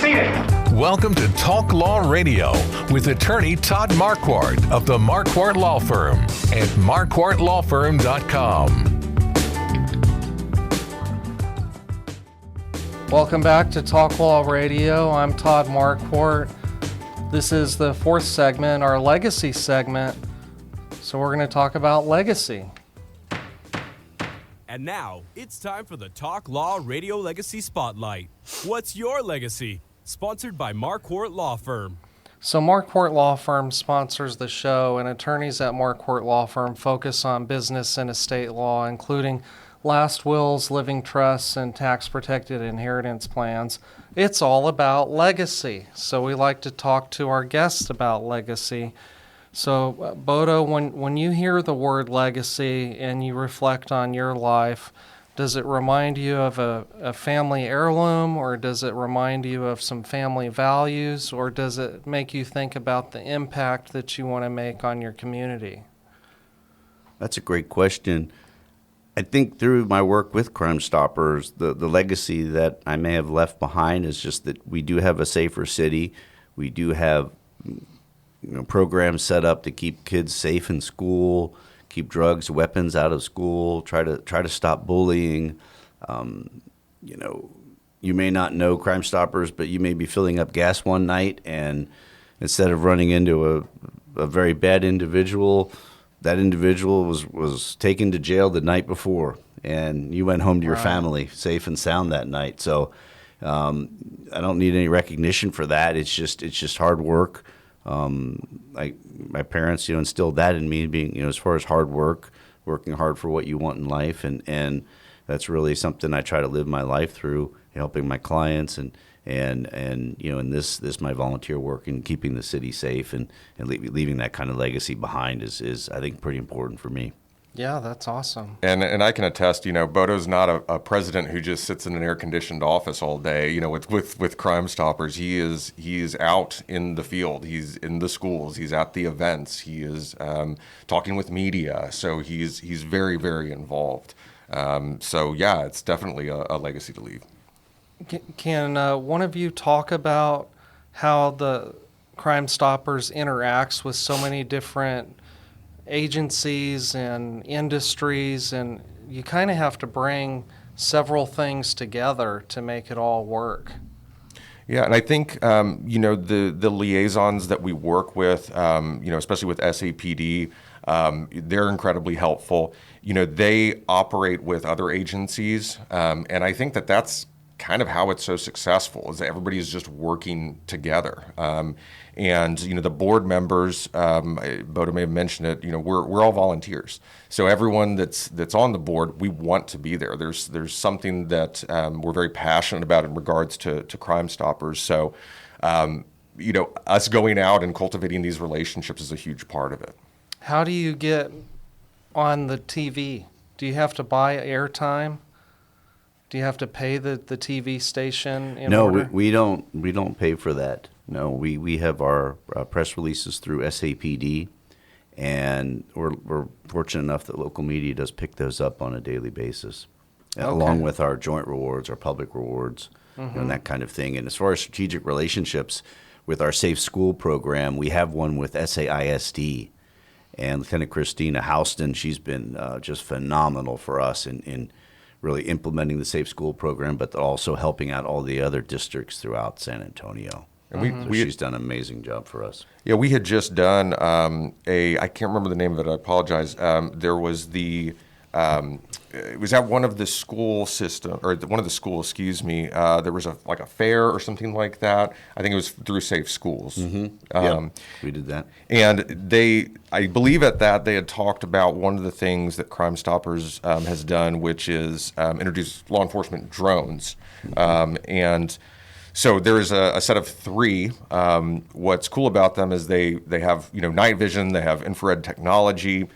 seated. Welcome to Talk Law Radio with attorney Todd Marquardt of the Marquardt Law Firm at marquardtlawfirm.com. Welcome back to Talk Law Radio. I'm Todd Marquardt. This is the fourth segment, our legacy segment. So we're going to talk about legacy. And now, it's time for the Talk Law Radio Legacy Spotlight. What's your legacy? Sponsored by Marquardt Law Firm. So Marquardt Law Firm sponsors the show, and attorneys at Marquardt Law Firm focus on business and estate law, including last wills, living trusts, and tax-protected inheritance plans. It's all about legacy. So we like to talk to our guests about legacy. So, Bodo, when you hear the word legacy and you reflect on your life, does it remind you of a family heirloom, or does it remind you of some family values, or does it make you think about the impact that you want to make on your community? That's a great question. I think through my work with Crime Stoppers, the legacy that I may have left behind is just that we do have a safer city. We do have programs set up to keep kids safe in school, keep drugs, weapons out of school, try to stop bullying. You may not know Crime Stoppers, but you may be filling up gas one night, and instead of running into a very bad individual, that individual was taken to jail the night before, and you went home to your family safe and sound that night. So I don't need any recognition for that. It's just hard work. My parents, instilled that in me, being, as far as hard work, working hard for what you want in life. And that's really something I try to live my life through, helping my clients and in this my volunteer work and keeping the city safe and leaving that kind of legacy behind is I think pretty important for me. Yeah, that's awesome. And I can attest, Bodo's not a president who just sits in an air-conditioned office all day, with Crime Stoppers. He is out in the field. He's in the schools. He's at the events. He is talking with media. So he's very, very involved. So, yeah, it's definitely a legacy to leave. Can one of you talk about how the Crime Stoppers interacts with so many different agencies and industries, and you kind of have to bring several things together to make it all work? Yeah, and I think the liaisons that we work with, especially with SAPD, they're incredibly helpful. They operate with other agencies, and I think that's kind of how it's so successful, is that everybody is just working together. And the board members, Bodo may have mentioned it, we're all volunteers. So everyone that's on the board, we want to be there. There's something that we're very passionate about in regards to Crime Stoppers. So, us going out and cultivating these relationships is a huge part of it. How do you get on the TV? Do you have to buy airtime? Do you have to pay the TV station in order? No, we don't pay for that. No, we have our press releases through SAPD, and we're fortunate enough that local media does pick those up on a daily basis, along with our joint rewards, our public rewards, and that kind of thing. And as far as strategic relationships with our Safe School program, we have one with SAISD, and Lieutenant Christina Houston, she's been just phenomenal for us in really implementing the Safe School program, but also helping out all the other districts throughout San Antonio. And she's done an amazing job for us. Yeah, we had just done I can't remember the name of it, I apologize. There was it was at one of the school system, or one of the schools, there was a fair or something like that. I think it was through Safe Schools. Yeah, we did that. And I believe at that they had talked about one of the things that Crime Stoppers has done, which is introduce law enforcement drones. And so there is a set of 3. What's cool about them is they have night vision, they have infrared technology,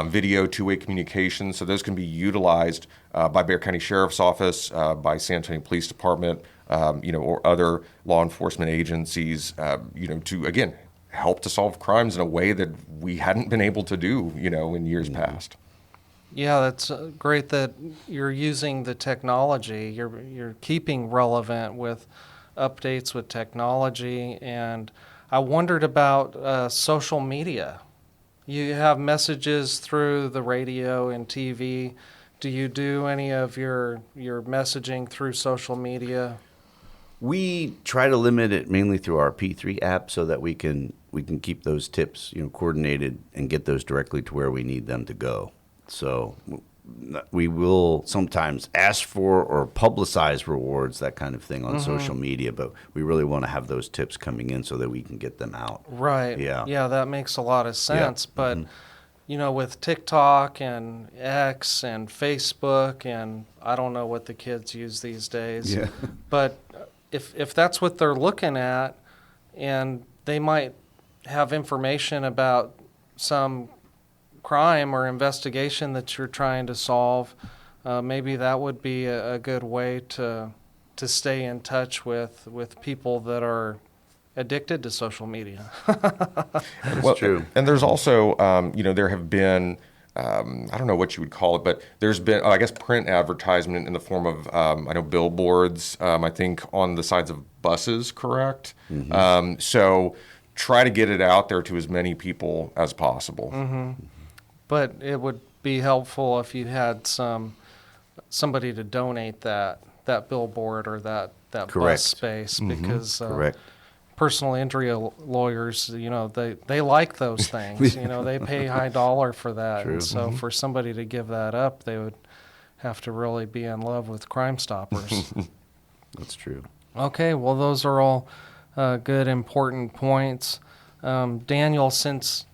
video, two-way communication. So those can be utilized by Bexar County Sheriff's Office, by San Antonio Police Department, or other law enforcement agencies, to again help to solve crimes in a way that we hadn't been able to do, in years past. Yeah, that's great that you're using the technology. You're keeping relevant with updates with technology, and I wondered about social media. You have messages through the radio and TV. Do you do any of your messaging through social media? We try to limit it mainly through our P3 app so that we can keep those tips, coordinated and get those directly to where we need them to go. So we will sometimes ask for or publicize rewards, that kind of thing on social media, but we really want to have those tips coming in so that we can get them out. Right. Yeah. Yeah, that makes a lot of sense. Yeah. But with TikTok and X and Facebook, and I don't know what the kids use these days. Yeah. But if that's what they're looking at, and they might have information about some crime or investigation that you're trying to solve, maybe that would be a good way to stay in touch with people that are addicted to social media. That's true. And there's also, there have been, I don't know what you would call it, but there's been, I guess, print advertisement in the form of, I know, billboards, I think on the sides of buses, correct? So try to get it out there to as many people as possible. But it would be helpful if you had somebody to donate that billboard or that Correct. bus space, because Correct. personal injury lawyers, they like those things. They pay high dollar for that. True. And so for somebody to give that up, they would have to really be in love with Crime Stoppers. That's true. Okay, well, those are all good, important points. Daniel, since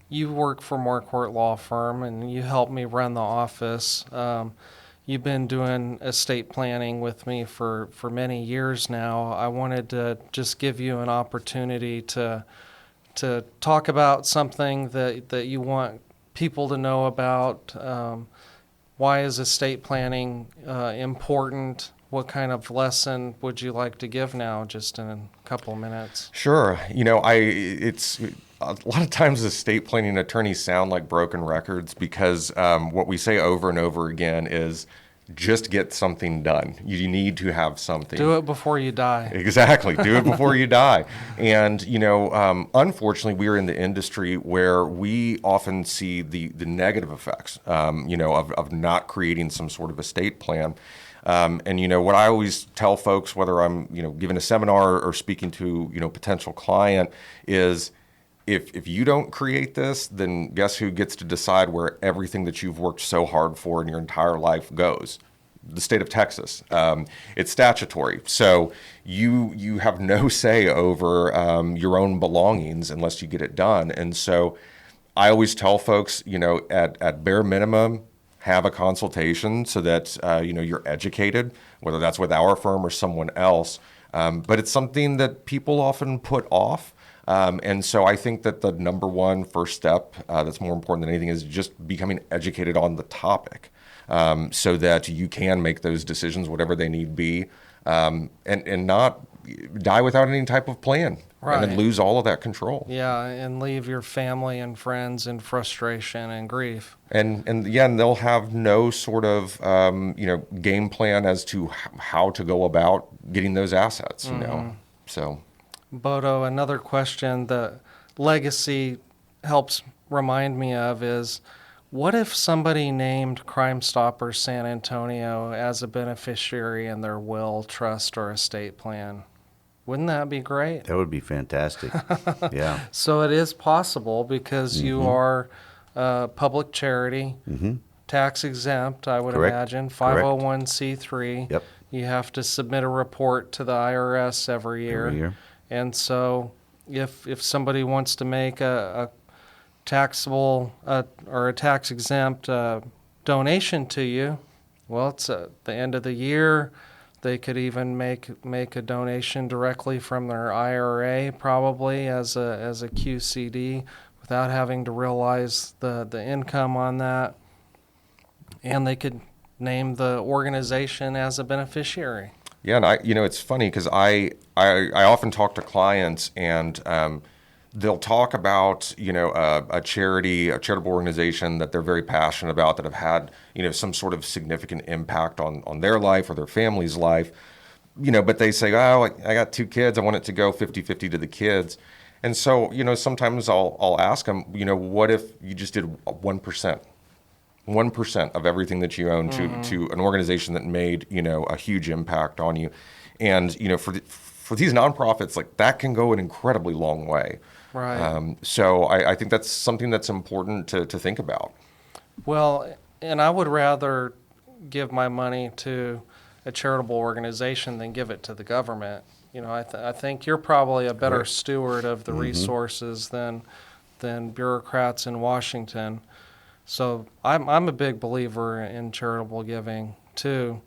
you work for Marquardt Law Firm and you help me run the office, you've been doing estate planning with me for many years now. I wanted to just give you an opportunity to talk about something that you want people to know about. Why is estate planning important? What kind of lesson would you like to give now, just in a couple of minutes? Sure. It's a lot of times estate planning attorneys sound like broken records because what we say over and over again is just get something done. You need to have something. Do it before you die. Exactly. Do it before you die. And, unfortunately, we're in the industry where we often see the negative effects, of not creating some sort of estate plan. And what I always tell folks, whether I'm, giving a seminar or speaking to, potential client, is if you don't create this, then guess who gets to decide where everything that you've worked so hard for in your entire life goes? The state of Texas. It's statutory. So you have no say over your own belongings unless you get it done. And so I always tell folks, at bare minimum, have a consultation so that you're educated, whether that's with our firm or someone else. But it's something that people often put off. And so I think that the number one first step that's more important than anything is just becoming educated on the topic, so that you can make those decisions, whatever they need be, and not die without any type of plan. Right. And then lose all of that control. Yeah, and leave your family and friends in frustration and grief. And they'll have no sort of game plan as to how to go about getting those assets. So. Bodo, another question that legacy helps remind me of is, what if somebody named Crime Stoppers San Antonio as a beneficiary in their will, trust, or estate plan? Wouldn't that be great? That would be fantastic. Yeah. So it is possible because you are a public charity, tax exempt, I would Correct. imagine, Correct. 501c3. Yep. You have to submit a report to the IRS every year. Every year. And so if somebody wants to make a taxable or a tax exempt donation to you, well, it's at the end of the year. They could even make a donation directly from their IRA, probably as a QCD, without having to realize the income on that. And they could name the organization as a beneficiary. Yeah, and it's funny because I often talk to clients and they'll talk about a charitable organization that they're very passionate about, that have had some sort of significant impact on their life or their family's life. but they say, oh, I got 2 kids. I want it to go 50-50 to the kids. And so, sometimes I'll ask them, what if you just did 1%? 1% of everything that you own to an organization that made, a huge impact on you. And, for these nonprofits, like that can go an incredibly long way. Right. So I think that's something that's important to think about. Well, and I would rather give my money to a charitable organization than give it to the government. I think you're probably a better Right. steward of the resources than bureaucrats in Washington. So I'm a big believer in charitable giving too.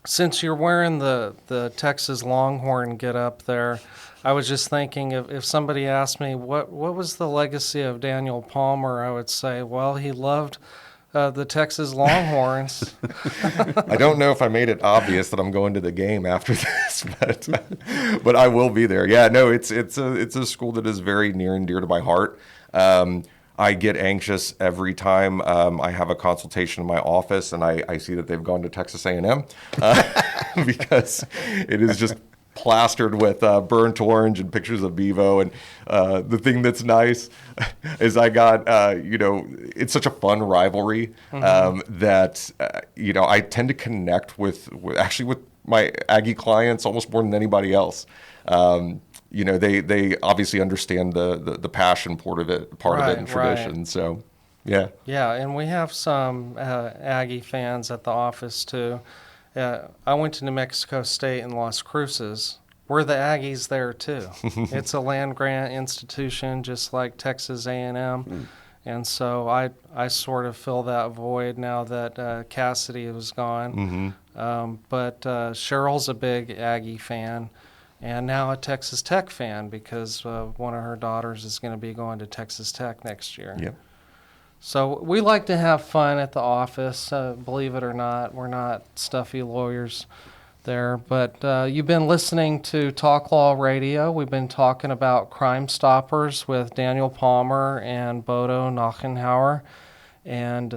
Since you're wearing the Texas Longhorn get up there, I was just thinking if somebody asked me what was the legacy of Daniel Palmer, I would say, well, he loved the Texas Longhorns. I don't know if I made it obvious that I'm going to the game after this, but I will be there. Yeah, no, it's a school that is very near and dear to my heart. I get anxious every time I have a consultation in my office and I see that they've gone to Texas A&M because it is just plastered with burnt orange and pictures of Bevo. And the thing that's nice is I got, it's such a fun rivalry that, I tend to connect with my Aggie clients almost more than anybody else. They obviously understand the passion part of it and tradition. Right. So, yeah. Yeah, and we have some Aggie fans at the office too. I went to New Mexico State and Las Cruces. We're the Aggies there too. It's a land grant institution just like Texas A&M. And so I sort of fill that void now that Cassidy was gone. But Cheryl's a big Aggie fan. And now a Texas Tech fan because one of her daughters is going to be going to Texas Tech next year. Yep. So we like to have fun at the office, believe it or not. We're not stuffy lawyers there. But you've been listening to Talk Law Radio. We've been talking about Crime Stoppers with Daniel Palmer and Bodo Knochenhauer. And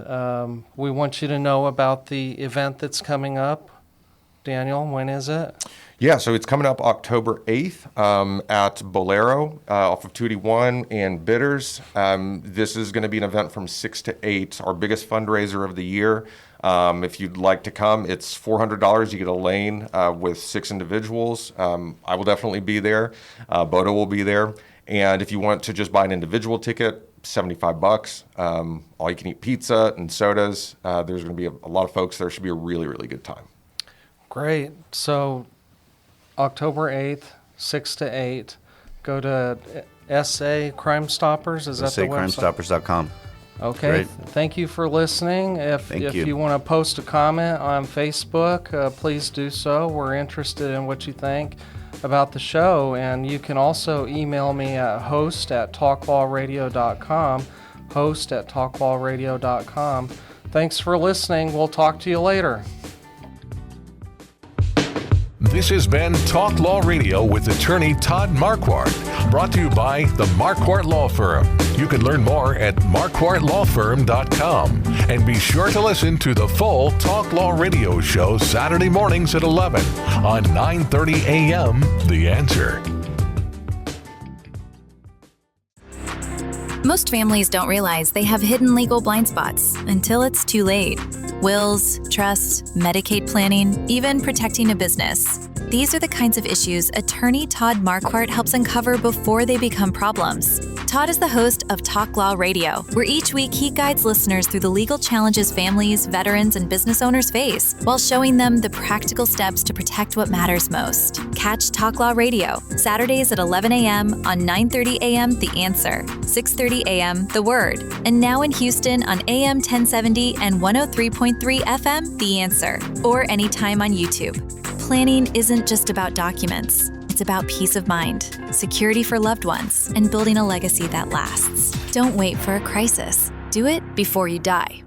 we want you to know about the event that's coming up. Daniel, when is it? Yeah, so it's coming up October 8th at Bolero off of 281 and Bitters. This is going to be an event from 6 to 8, our biggest fundraiser of the year. If you'd like to come, it's $400. You get a lane with 6 individuals. I will definitely be there. Bodo will be there. And if you want to just buy an individual ticket, $75. All you can eat pizza and sodas. There's going to be a lot of folks there. Should be a really, really good time. Great. So October 8th, 6 to 8. Go to SA Crime Stoppers. Is that the website? SACrimestoppers.com. Okay. Great. Thank you for listening. If you want to post a comment on Facebook, please do so. We're interested in what you think about the show. And you can also email me at host@talklawradio.com, host@talklawradio.com. Thanks for listening. We'll talk to you later. This has been Talk Law Radio with attorney Todd Marquardt, brought to you by the Marquardt Law Firm. You can learn more at marquardtlawfirm.com. And be sure to listen to the full Talk Law Radio show Saturday mornings at 11 on 9:30 a.m. The Answer. Most families don't realize they have hidden legal blind spots until it's too late. Wills, trusts, Medicaid planning, even protecting a business. These are the kinds of issues attorney Todd Marquardt helps uncover before they become problems. Todd is the host of Talk Law Radio, where each week he guides listeners through the legal challenges families, veterans, and business owners face, while showing them the practical steps to protect what matters most. Catch Talk Law Radio, Saturdays at 11 a.m. on 9:30 a.m. The Answer, 6:30 a.m. The Word, and now in Houston on AM 1070 and 103.3 FM The Answer, or anytime on YouTube. Planning isn't just about documents. It's about peace of mind, security for loved ones, and building a legacy that lasts. Don't wait for a crisis. Do it before you die.